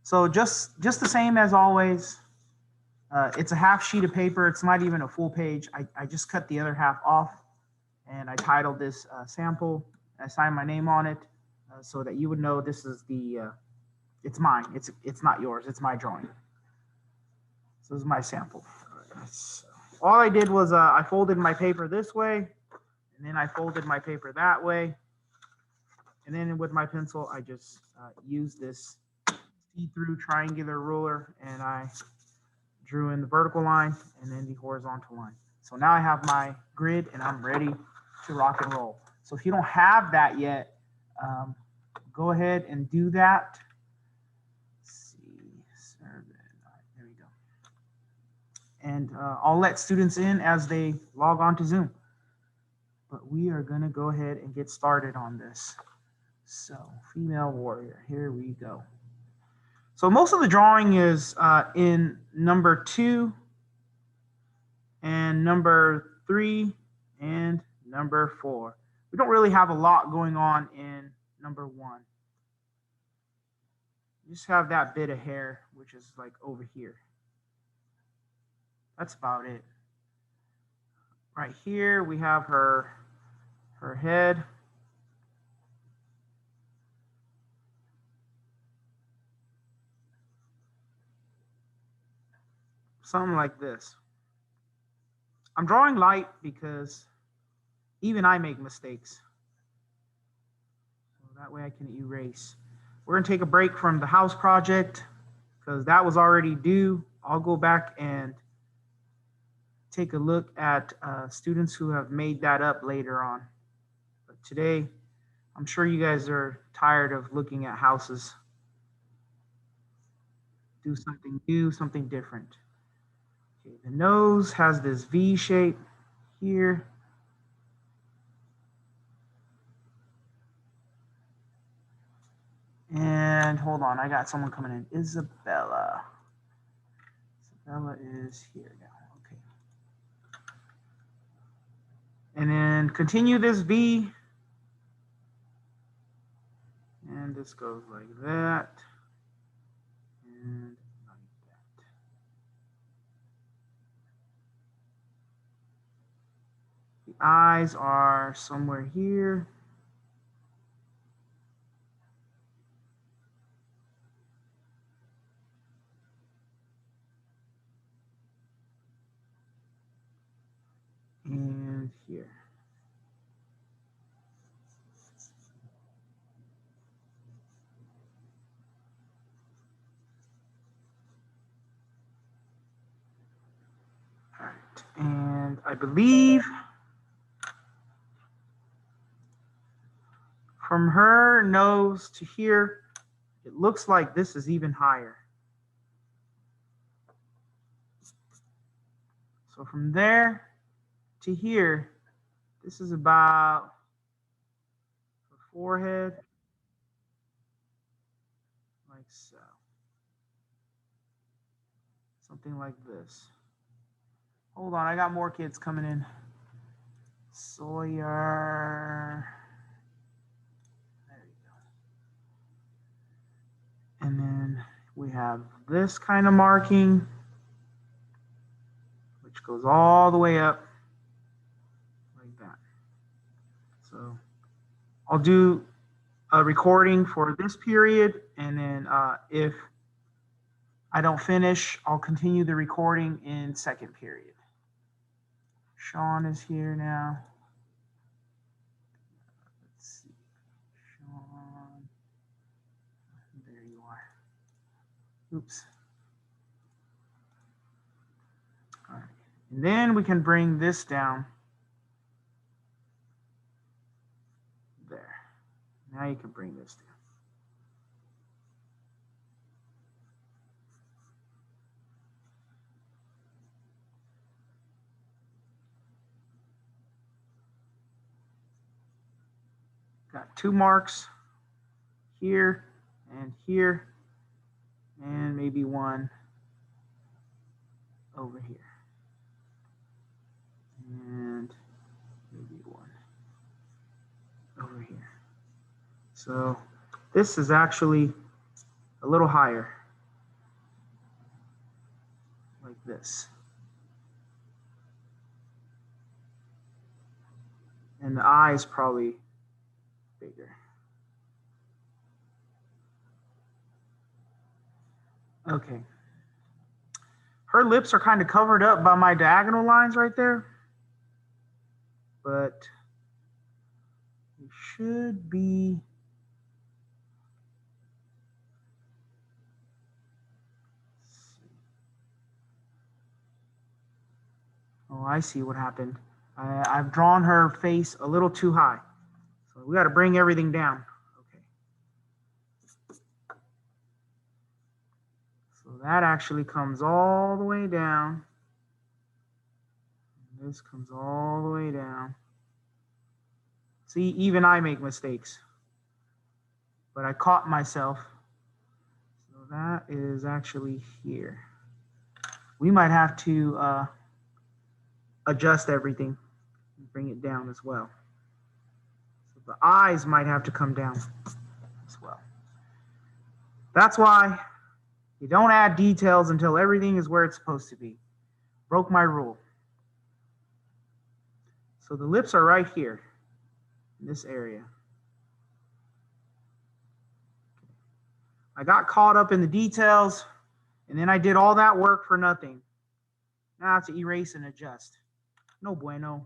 So just the same as always. It's a half sheet of paper. It's not even a full page. I just cut the other half off, and I titled this sample. I signed my name on it so that you would know this is it's mine. It's not yours. It's my drawing. So this is my sample. So all I did was I folded my paper this way, and then I folded my paper that way. And then with my pencil, I just used this see-through triangular ruler, and I drew in the vertical line and then the horizontal line. So now I have my grid, and I'm ready to rock and roll. So if you don't have that yet, go ahead and do that. Let's see, serve it. All right, there we go. And I'll let students in as they log on to Zoom. But we are going to go ahead and get started on this. So female warrior, here we go. So most of the drawing is in number 2 and number 3 and number 4. We don't really have a lot going on in number 1. You just have that bit of hair, which is like over here. That's about it. Right here, we have her head. Something like this. I'm drawing light because even I make mistakes. So that way I can erase. We're going to take a break from the house project because that was already due. I'll go back and take a look at students who have made that up later on. But today, I'm sure you guys are tired of looking at houses. Do something new, something different. Okay, the nose has this V shape here. And hold on, I got someone coming in. Isabella. Isabella is here now. Okay. And then continue this V. And this goes like that. And like that. The eyes are somewhere here. And here. All right, and I believe from her nose to here, it looks like this is even higher. So from there to here, this is about her forehead, like so. Something like this. Hold on, I got more kids coming in. Sawyer. There you go. And then we have this kind of marking, which goes all the way up like that. So I'll do a recording for this period, and then if I don't finish, I'll continue the recording in second period. Sean is here now. Let's see. Sean. There you are. Oops. All right. And then we can bring this down. There. Now you can bring this down. Got 2 marks here and here, and maybe one over here, and maybe one over here. So this is actually a little higher. this. And the eye is probably bigger. Okay. Her lips are kind of covered up by my diagonal lines right there. But it should be. Oh, I see what happened. I've drawn her face a little too high. So we got to bring everything down. Okay. So that actually comes all the way down. This comes all the way down. See, even I make mistakes. But I caught myself. So that is actually here. We might have to adjust everything and bring it down as well. So the eyes might have to come down as well. That's why you don't add details until everything is where it's supposed to be. Broke my rule. So the lips are right here in this area. I got caught up in the details, and then I did all that work for nothing. Now I have to erase and adjust. No bueno. All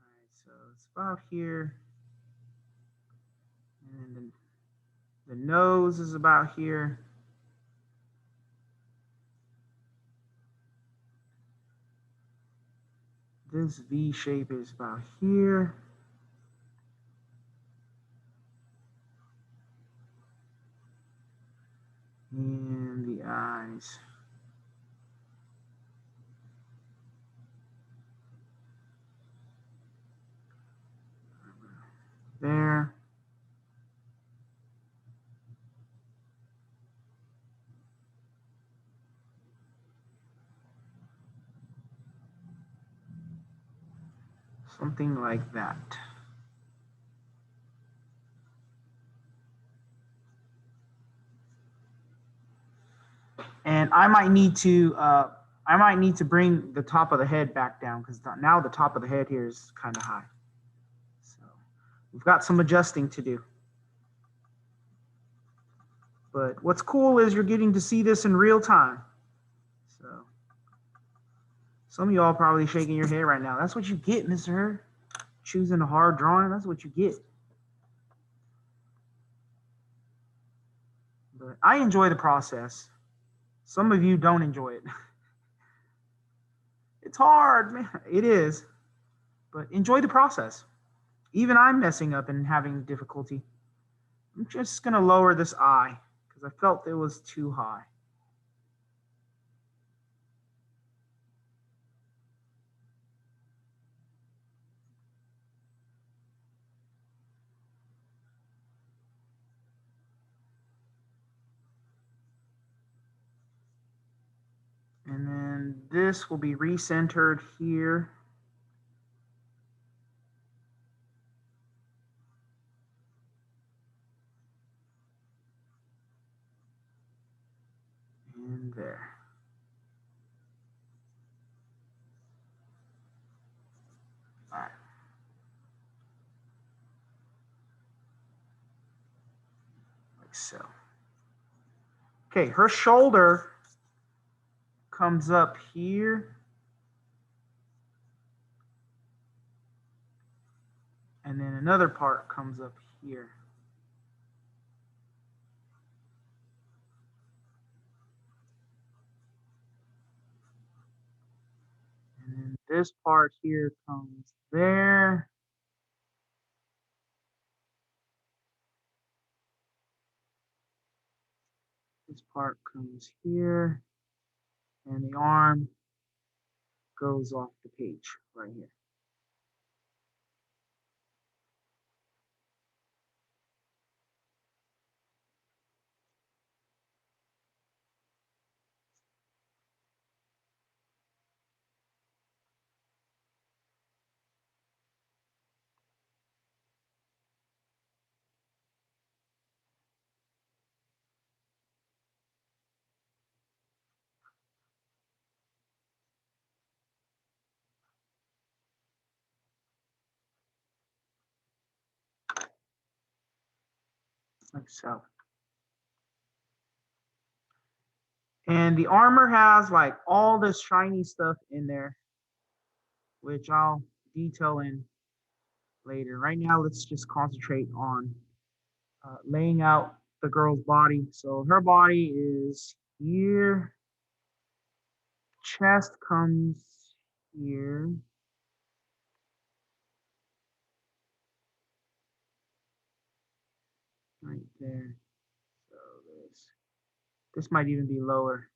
right, so it's about here. And then the nose is about here. This V shape is about here. And the eyes. There. Something like that. And I might need to bring the top of the head back down because now the top of the head here is kind of high. So we've got some adjusting to do. But what's cool is you're getting to see this in real time. So some of y'all probably shaking your head right now. That's what you get, Mr. Hurd. Choosing a hard drawing, that's what you get. But I enjoy the process. Some of you don't enjoy it. It's hard, man. It is. But enjoy the process. Even I'm messing up and having difficulty. I'm just going to lower this eye because I felt it was too high. And then this will be recentered here. And there. All right. Like so. Okay, her shoulder comes up here. And then another part comes up here. And then this part here comes there. This part comes here. And the arm goes off the page right here. like so. And the armor has like all this shiny stuff in there, which I'll detail in later. Right now, let's just concentrate on laying out the girl's body. So her body is here. Chest comes here. Right there. So this might even be lower.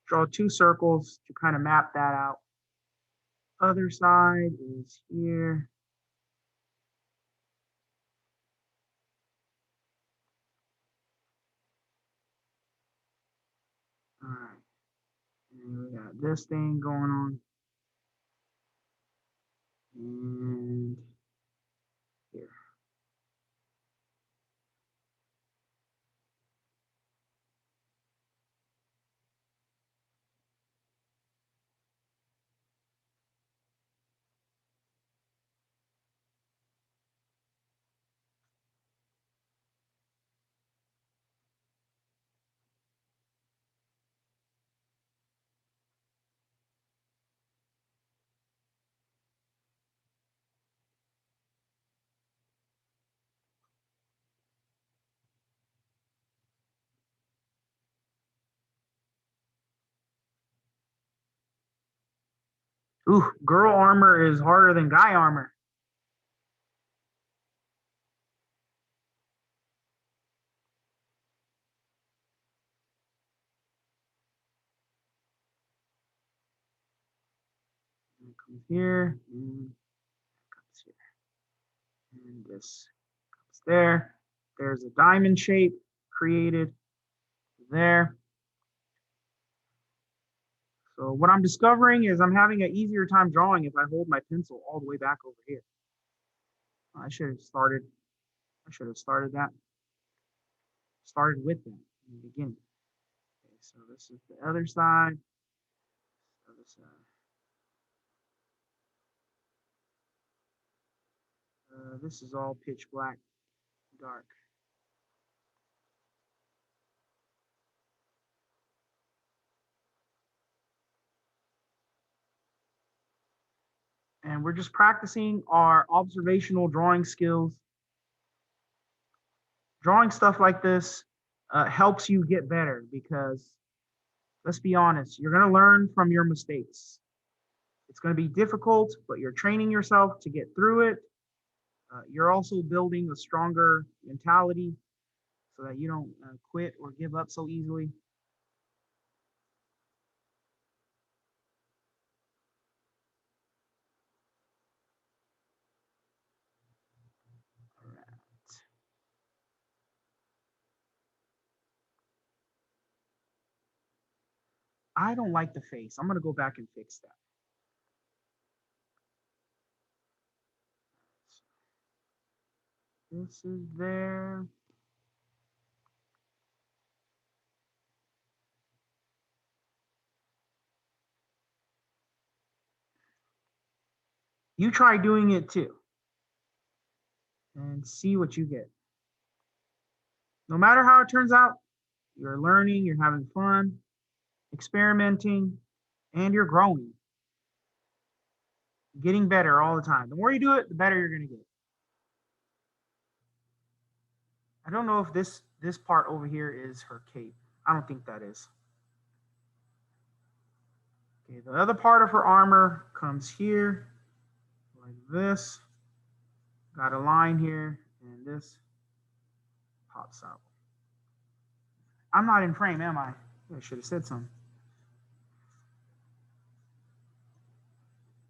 Draw 2 circles to kind of map that out. Other side is here. All right. And we got this thing going on. And here. Ooh, girl armor is harder than guy armor. And it comes here, and it comes here. And this comes there. There's a diamond shape created there. So what I'm discovering is I'm having an easier time drawing if I hold my pencil all the way back over here. I should have started that. Started with that in the beginning. Okay, so this is the other side. Other side. This is all pitch black, dark. And we're just practicing our observational drawing skills. Drawing stuff like this helps you get better because, let's be honest, you're going to learn from your mistakes. It's going to be difficult, but you're training yourself to get through it. You're also building a stronger mentality so that you don't quit or give up so easily. All right. I don't like the face. I'm going to go back and fix that. This is there. You try doing it too and see what you get. No matter how it turns out, you're learning, you're having fun, experimenting, and you're growing, getting better all the time. The more you do it, the better you're going to get. I don't know if this part over here is her cape. I don't think that is. Okay, the other part of her armor comes here, like this. Got a line here, and this pops out. I'm not in frame, am I? I should have said something.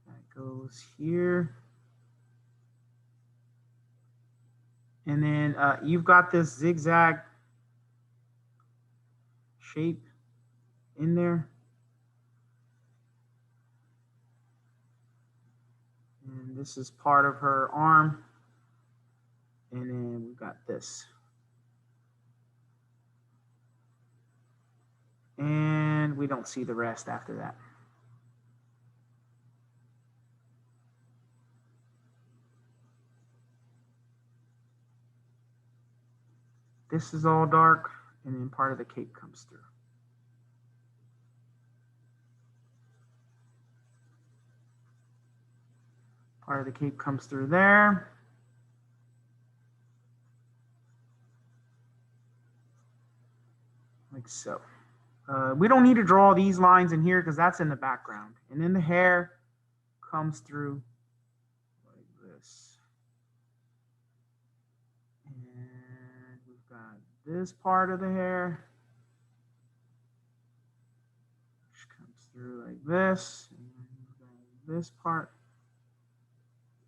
That goes here. And then you've got this zigzag shape in there. And this is part of her arm. And then we've got this. And we don't see the rest after that. This is all dark, and then part of the cape comes through. Part of the cape comes through there. Like so. We don't need to draw these lines in here because that's in the background. And then the hair comes through like this. And we've got this part of the hair, which comes through like this. And then we've got this part,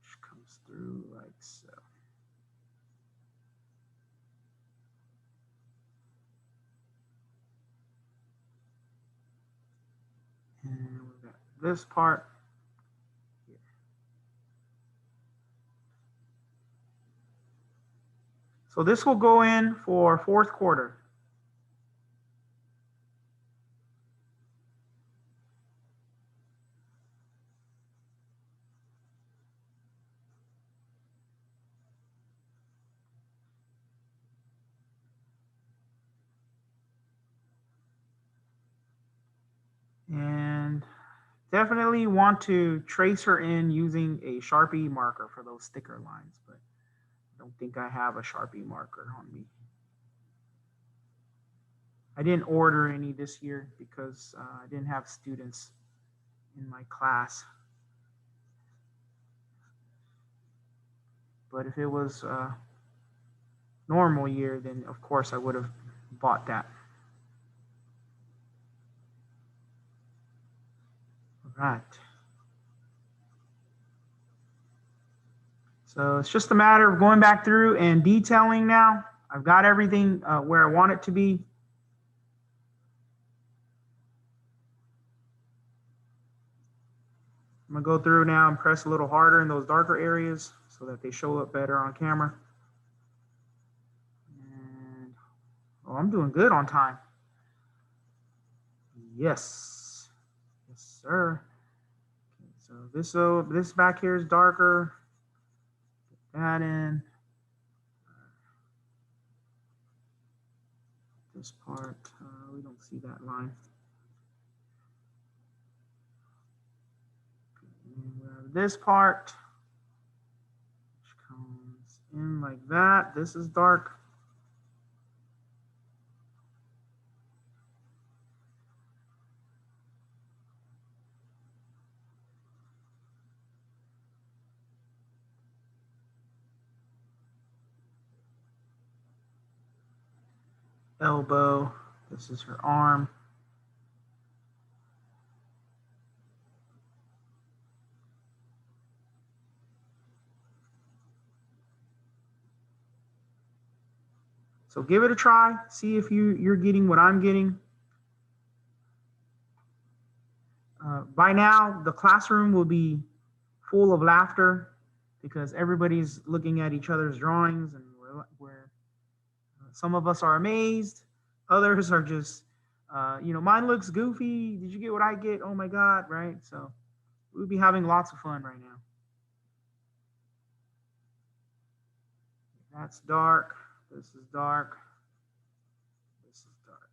which comes through like so. And we've got this part here. So this will go in for fourth quarter. And definitely want to trace her in using a Sharpie marker for those thicker lines, but I don't think I have a Sharpie marker on me. I didn't order any this year because I didn't have students in my class. But if it was a normal year, then of course I would have bought that. All right. So it's just a matter of going back through and detailing now. I've got everything where I want it to be. I'm gonna go through now and press a little harder in those darker areas so that they show up better on camera. And oh, I'm doing good on time. Yes, yes, sir. Okay, so this back here is darker. Get that in. This part, we don't see that line. And we have this part, which comes in like that. This is dark. Elbow. This is her arm. So give it a try. See if you're getting what I'm getting. By now, the classroom will be full of laughter because everybody's looking at each other's drawings, and some of us are amazed. Others are just, mine looks goofy. Did you get what I get? Oh my God, right? So we'll be having lots of fun right now. That's dark. This is dark. This is dark.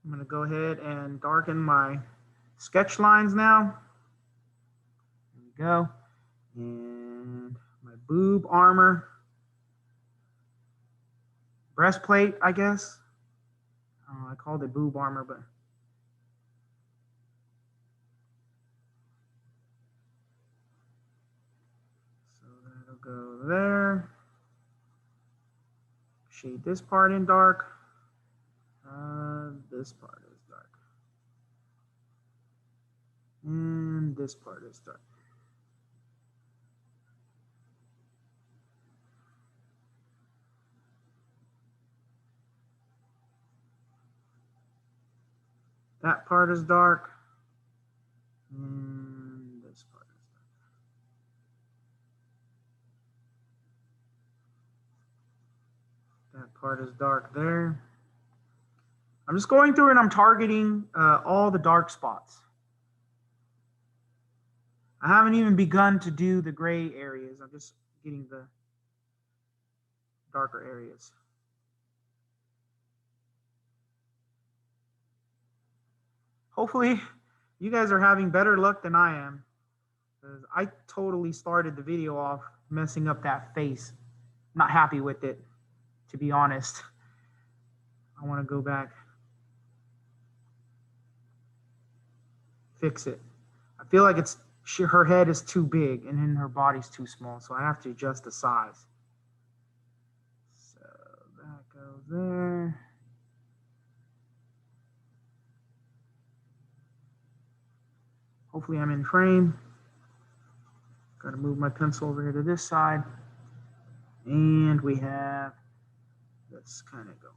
I'm going to go ahead and darken my sketch lines now. There we go. And my boob armor. Breastplate, I guess. I called it boob armor, but so that'll go there. Shade this part in dark. This part is dark. And this part is dark. That part is dark. And this part is dark. That part is dark there. I'm just going through and I'm targeting all the dark spots. I haven't even begun to do the gray areas. I'm just getting the darker areas. Hopefully, you guys are having better luck than I am, because I totally started the video off messing up that face. I'm not happy with it, to be honest. I want to go back, fix it. I feel like her head is too big and then her body's too small, so I have to adjust the size. So that goes there. Hopefully I'm in frame. Got to move my pencil over here to this side. And we have this kind of going.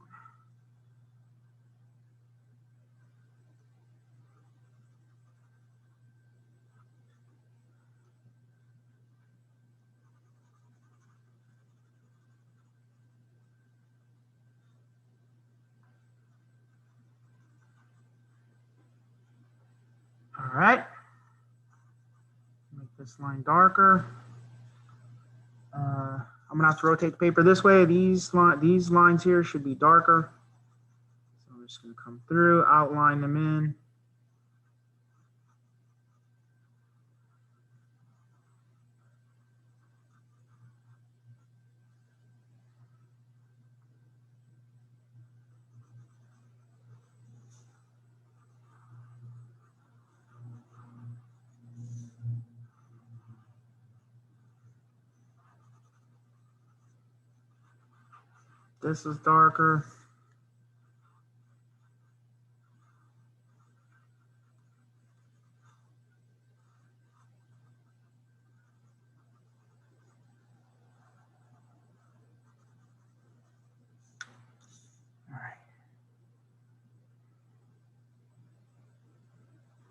All right. Make this line darker. I'm gonna have to rotate the paper this way. These lines here should be darker. So I'm just gonna come through, outline them in. This is darker. All right.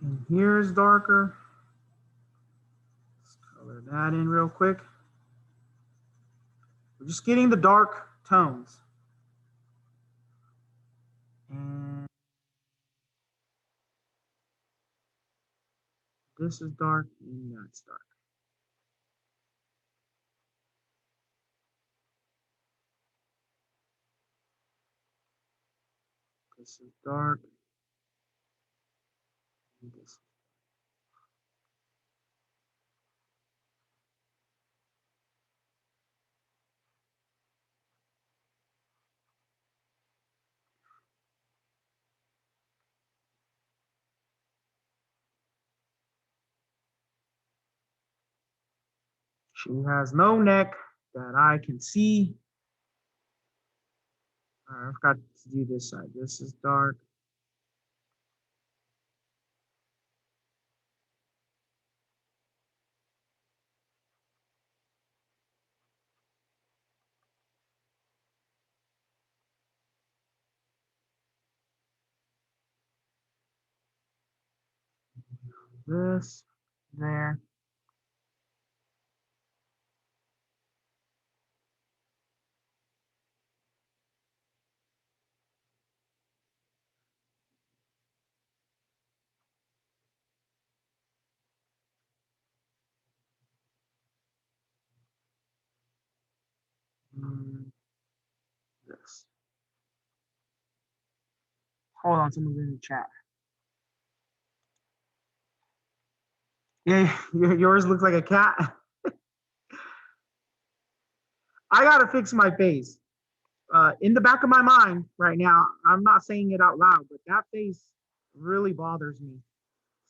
And here's darker. Let's color that in real quick. We're just getting the dark tones. And this is dark and that's dark. This is dark. And this. She has no neck that I can see. I forgot to do this side. This is dark. This, there. This. Hold on, someone's in the chat. Yeah, yours looks like a cat. I gotta fix my face. In the back of my mind right now, I'm not saying it out loud, but that face really bothers me.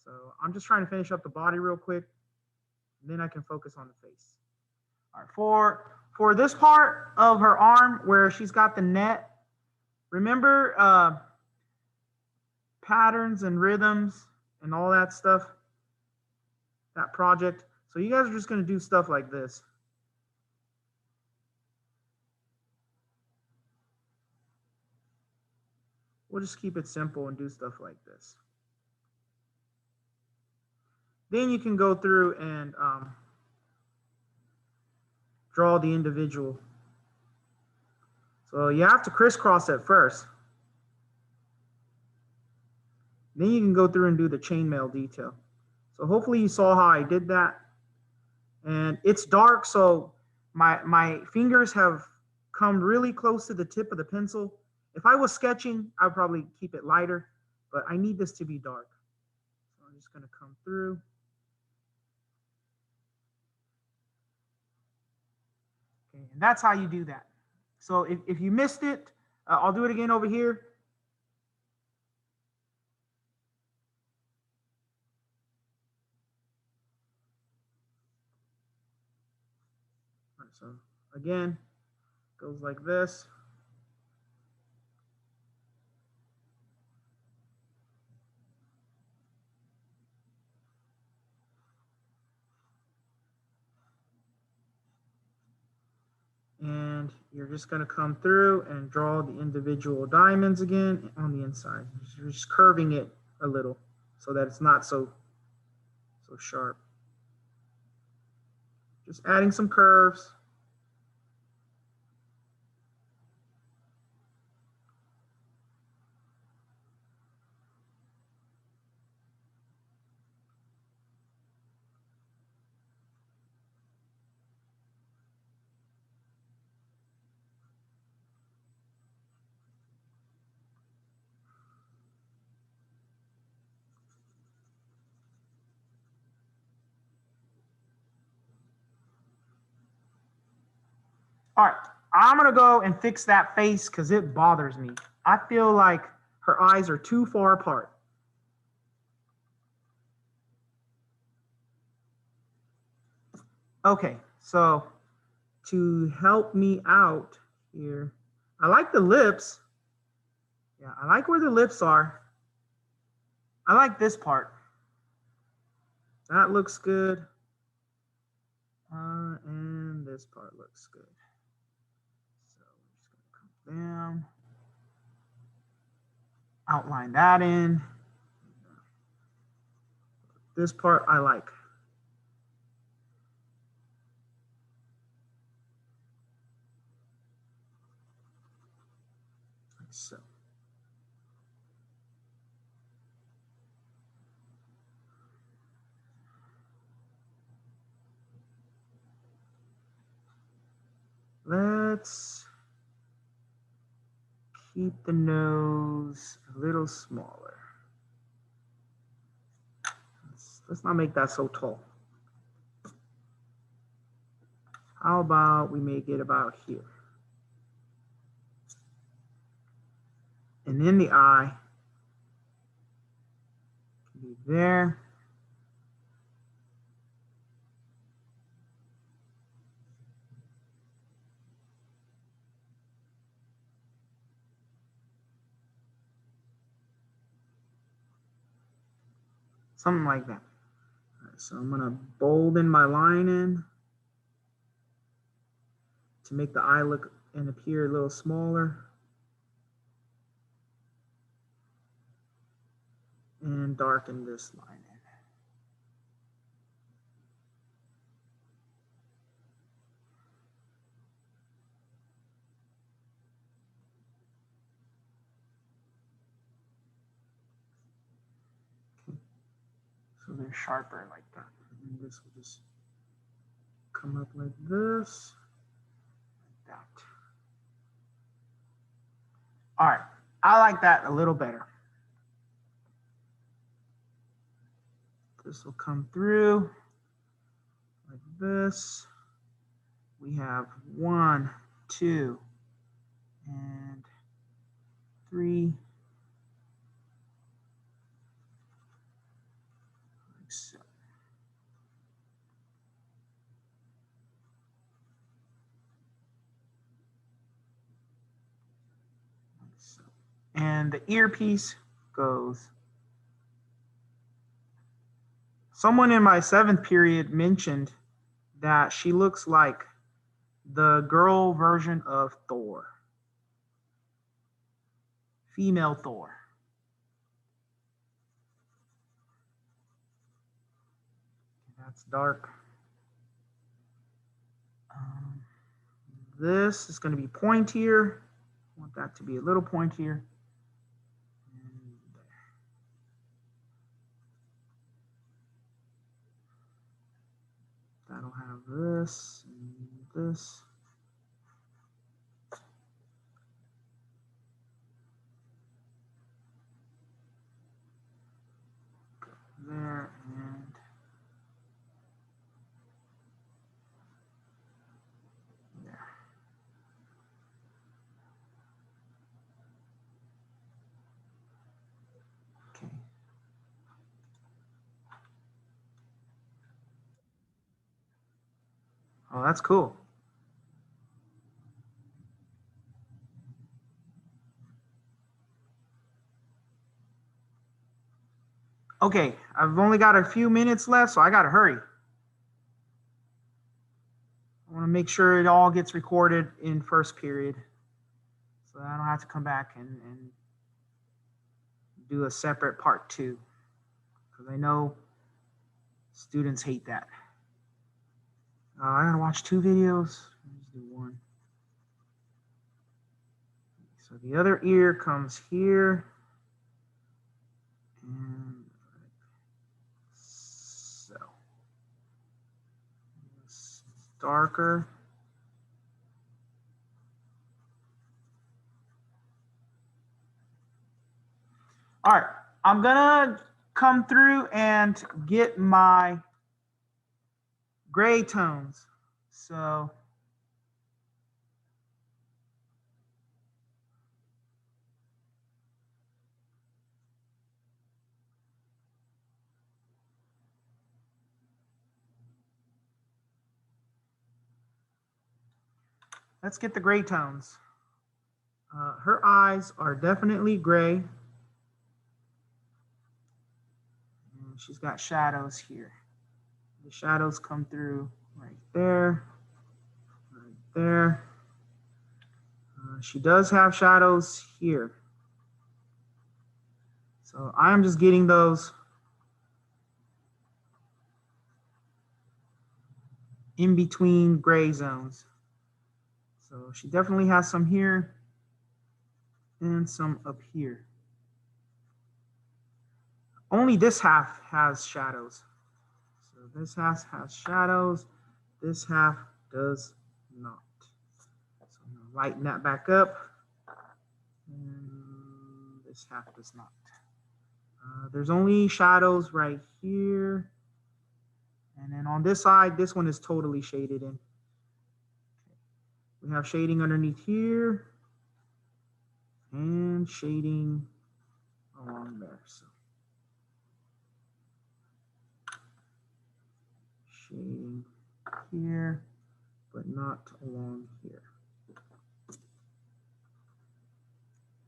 So I'm just trying to finish up the body real quick, and then I can focus on the face. All right, for this part of her arm where she's got the net, remember patterns and rhythms and all that stuff, that project. So you guys are just going to do stuff like this. We'll just keep it simple and do stuff like this. Then you can go through and draw the individual. So you have to crisscross it first. Then you can go through and do the chainmail detail. So hopefully you saw how I did that. And it's dark, so my fingers have come really close to the tip of the pencil. If I was sketching, I would probably keep it lighter, but I need this to be dark. So I'm just going to come through. Okay, and that's how you do that. So if you missed it, I'll do it again over here. All right, so again, goes like this. And you're just going to come through and draw the individual diamonds again on the inside. You're just curving it a little so that it's not so sharp. Just adding some curves. All right, I'm gonna go and fix that face because it bothers me. I feel like her eyes are too far apart. Okay, so to help me out here, I like the lips. Yeah, I like where the lips are. I like this part. That looks good. And this part looks good. So we're just gonna come down, outline that in. This part I like. Like so. Let's keep the nose a little smaller. Let's not make that so tall. How about we make it about here? And then the eye can be there. Something like that. All right, so I'm gonna bolden my line in to make the eye look and appear a little smaller. And darken this line in. Okay. So they're sharper like that. And this will just come up like this, like that. All right, I like that a little better. This will come through like this. We have 1, 2, and 3. Like so. Like so. And the earpiece goes. Someone in my 7th period mentioned that she looks like the girl version of Thor. Female Thor. That's dark. This is going to be pointier. I want that to be a little pointier. have this and this. There and there. Okay. Oh, that's cool. Okay, I've only got a few minutes left, so I got to hurry. I want to make sure it all gets recorded in first period, so I don't have to come back and do a separate part 2, because I know students hate that. I gotta watch 2 videos. Let's do 1. So the other ear comes here, and so it's darker. All right, I'm gonna come through and get my gray tones. So let's get the gray tones. Her eyes are definitely gray. And she's got shadows here. The shadows come through right there, right there. She does have shadows here. So I'm just getting those in between gray zones. So she definitely has some here and some up here. Only this half has shadows. So this half has shadows. This half does not. So I'm going to lighten that back up. And this half does not. There's only shadows right here. And then on this side, this one is totally shaded in. We have shading underneath here and shading along there. So shading here, but not along here.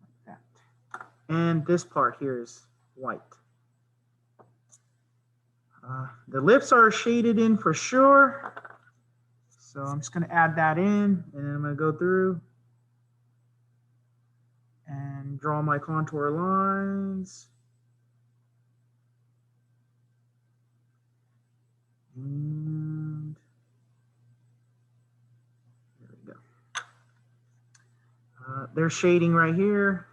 Like that. And this part here is white. The lips are shaded in for sure. So I'm just going to add that in, and then I'm going to go through and draw my contour lines. And there we go. There's shading right here.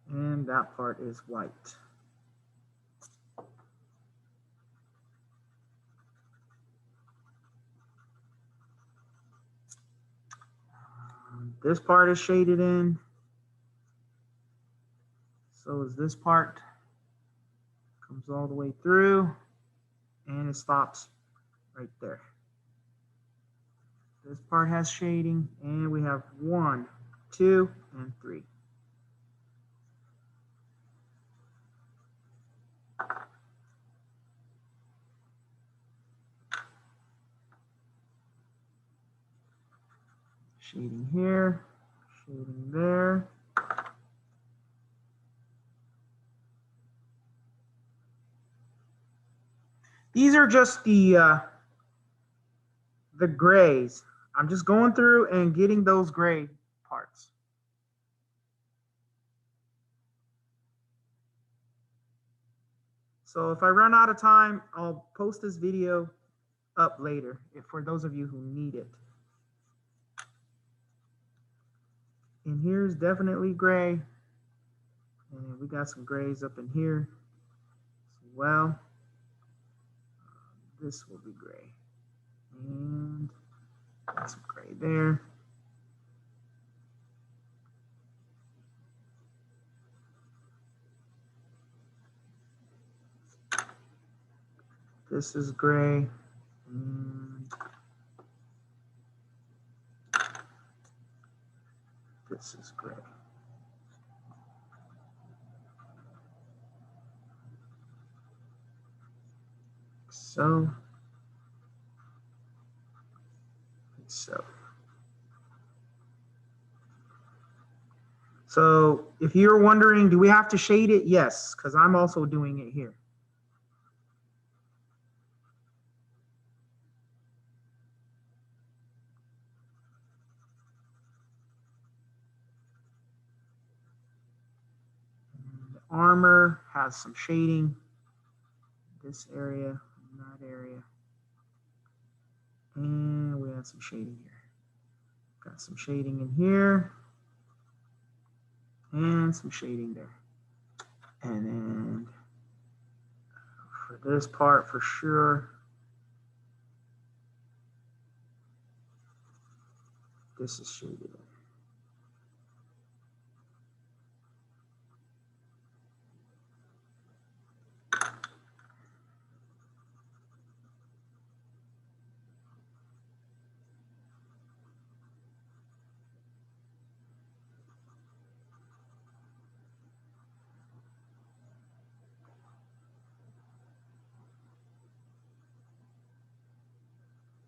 And that part is white. This part is shaded in. So is this part. Comes all the way through. And it stops right there. This part has shading. And we have 1, 2, and 3. Shading here, shading there. These are just the grays. I'm just going through and getting those gray parts. So if I run out of time, I'll post this video up later for those of you who need it. And here's definitely gray. And we got some grays up in here as well. this will be gray. And got some gray there. This is gray. And this is gray. So. So if you're wondering, do we have to shade it? Yes, because I'm also doing it here. And the armor has some shading. This area, that area. And we have some shading here. Got some shading in here. And some shading there. And then for this part, for sure, this is shaded in.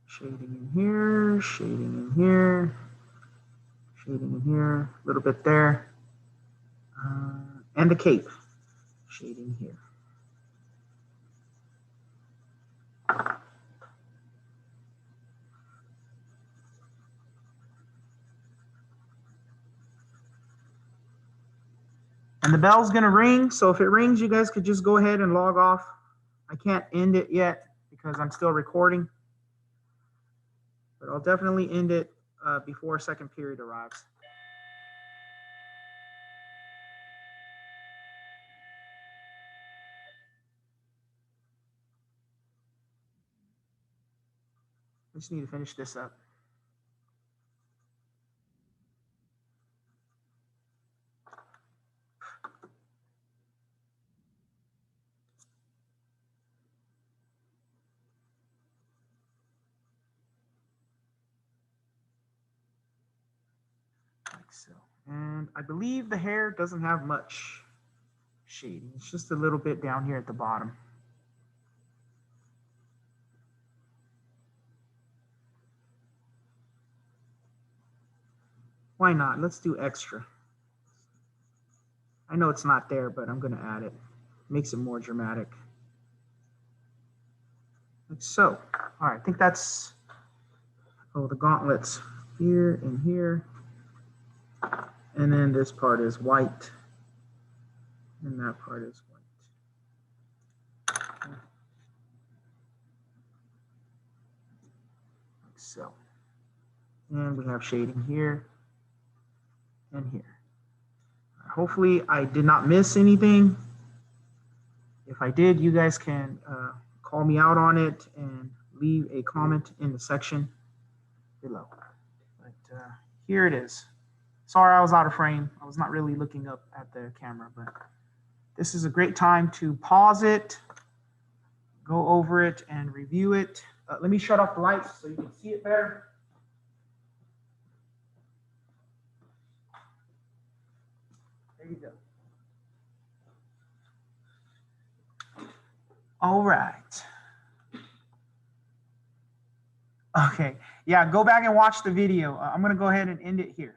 Shading in here, shading in here, shading in here, a little bit there, and the cape, shading here. And the bell's gonna ring, so if it rings, you guys could just go ahead and log off. I can't end it yet because I'm still recording. But I'll definitely end it before second period arrives. I just need to finish this up. Like so. And I believe the hair doesn't have much shading. It's just a little bit down here at the bottom. Why not? Let's do extra. I know it's not there, but I'm going to add it. Makes it more dramatic. Like so. All right, I think that's, oh, the gauntlets here and here. And then this part is white. And that part is white. Like so. And we have shading here and here. Hopefully I did not miss anything. If I did, you guys can call me out on it and leave a comment in the section below. But here it is. Sorry I was out of frame. I was not really looking up at the camera, but this is a great time to pause it, go over it and review it. Let me shut off the lights so you can see it better. There you go. All right. Okay. Yeah, go back and watch the video. I'm going to go ahead and end it here.